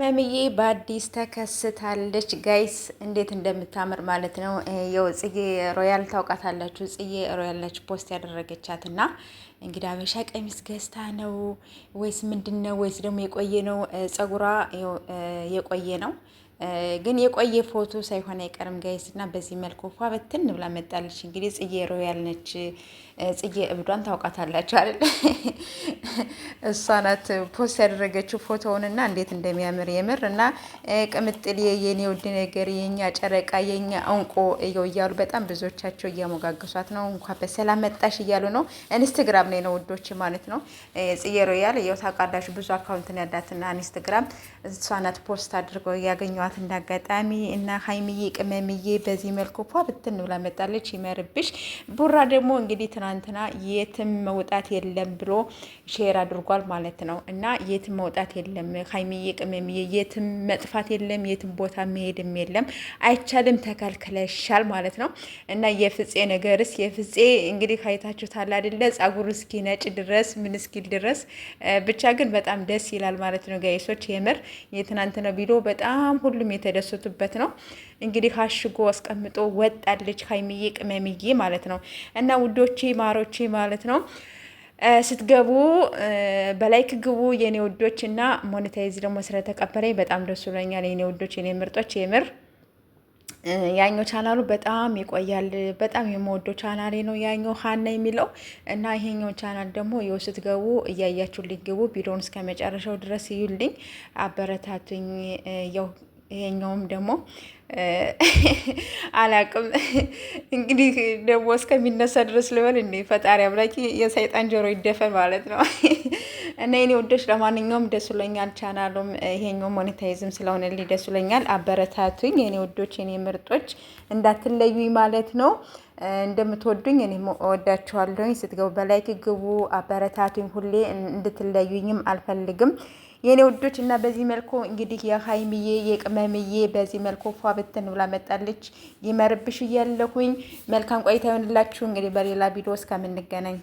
ቅመምዬ በአዲስ ተከስታለች ጋይስ፣ እንዴት እንደምታምር ማለት ነው። ያው ጽጌ ሮያል ታውቃታላችሁ። ጽጌ ሮያል ነች ፖስት ያደረገቻት እና እንግዲህ አበሻ ቀሚስ ገዝታ ነው ወይስ ምንድን ነው? ወይስ ደግሞ የቆየ ነው? ጸጉሯ የቆየ ነው ግን የቆየ ፎቶ ሳይሆን አይቀርም ጋይስ። እና በዚህ መልኩ ፏ በትን ብላ መጣለች። እንግዲህ ጽጌ ሮያል ነች። ጽጌ እብዷን ታውቃታላችሁ አይደል? እሷ ናት ፖስት ያደረገችው ፎቶውንና እንዴት እንደሚያምር የምር እና ቅምጥል የኔ ውድ ነገር የኛ ጨረቃ የኛ እንቁ እያሉ በጣም ብዙዎቻቸው እያሞጋገሷት ነው። እንኳን በሰላም መጣሽ እያሉ ነው። ኢንስታግራም ላይ ነው ውዶች ማለት ነው። ጽጌ ሮያል ያው ታውቃላችሁ ብዙ አካውንት ያላትና ኢንስታግራም እሷ ናት ፖስት አድርገው ያገኘዋት እንዳጋጣሚ እና ሀይሚዬ ቅመምዬ በዚህ መልኩ ፏ ብትን ብላ መጣለች። ይመርብሽ። ቡራ ደግሞ እንግዲህ ትናንትና የትም መውጣት የለም ብሎ ሼር አድርጓል ማለት ነው። እና የትም መውጣት የለም ሀይሚዬ ቅመምዬ፣ የትም መጥፋት የለም፣ የትም ቦታ መሄድም የለም፣ አይቻልም፣ ተከልክለሻል ማለት ነው። እና የፍፄ ነገርስ የፍፄ እንግዲህ ካይታችሁታል አይደለ? ጸጉሩ እስኪ ነጭ ድረስ ምን እስኪል ድረስ ብቻ ግን በጣም ደስ ይላል ማለት ነው ጋይሶች። የምር የትናንትናው ቪዲዮ በጣም ሁሉም የተደሰቱበት ነው። እንግዲህ አሽጎ አስቀምጦ ወጣለች ሀይሚዬ ቅመምዬ ማለት ነው። እና ውዶቼ ማሮቼ ማለት ነው ስትገቡ በላይክ ግቡ የኔ ውዶች። እና ሞኔታይዝ ደግሞ ስለተቀበለኝ በጣም ደስ ብሎኛል የኔ ውዶች የኔ ምርጦች። የምር ያኛው ቻናሉ በጣም ይቆያል። በጣም የምወደው ቻናሌ ነው ያኛው ሀና የሚለው እና ይሄኛው ቻናል ደግሞ የው ስትገቡ እያያችሁልኝ ግቡ። ቪዲዮውን እስከ መጨረሻው ድረስ ይዩልኝ፣ አበረታቱኝ። ያው ይሄኛውም ደግሞ አላቅም እንግዲህ ደግሞ እስከሚነሳ ድረስ ልበል እንዴ? ፈጣሪ አምላኪ የሰይጣን ጆሮ ይደፈን ማለት ነው። እና የኔ ወዶች ለማንኛውም ደስ ብሎኛል። ቻናሉም ይሄኛው ሞኔታይዝም ስለሆነልኝ ደስ ብሎኛል። አበረታቱኝ የኔ ወዶች የኔ ምርጦች፣ እንዳትለዩኝ ማለት ነው። እንደምትወዱኝ እኔ እወዳችኋለሁኝ። ስትገቡ በላይክ ግቡ፣ አበረታቱኝ። ሁሌ እንድትለዩኝም አልፈልግም የኔ ውዶች። እና በዚህ መልኩ እንግዲህ የሀይሚዬ የቅመምዬ በዚህ መልኩ ፏ ብትን ብላ መጣለች። ይመርብሽ እያለሁኝ መልካም ቆይታ ይሆንላችሁ። እንግዲህ በሌላ ቪዲዮ እስከምንገናኝ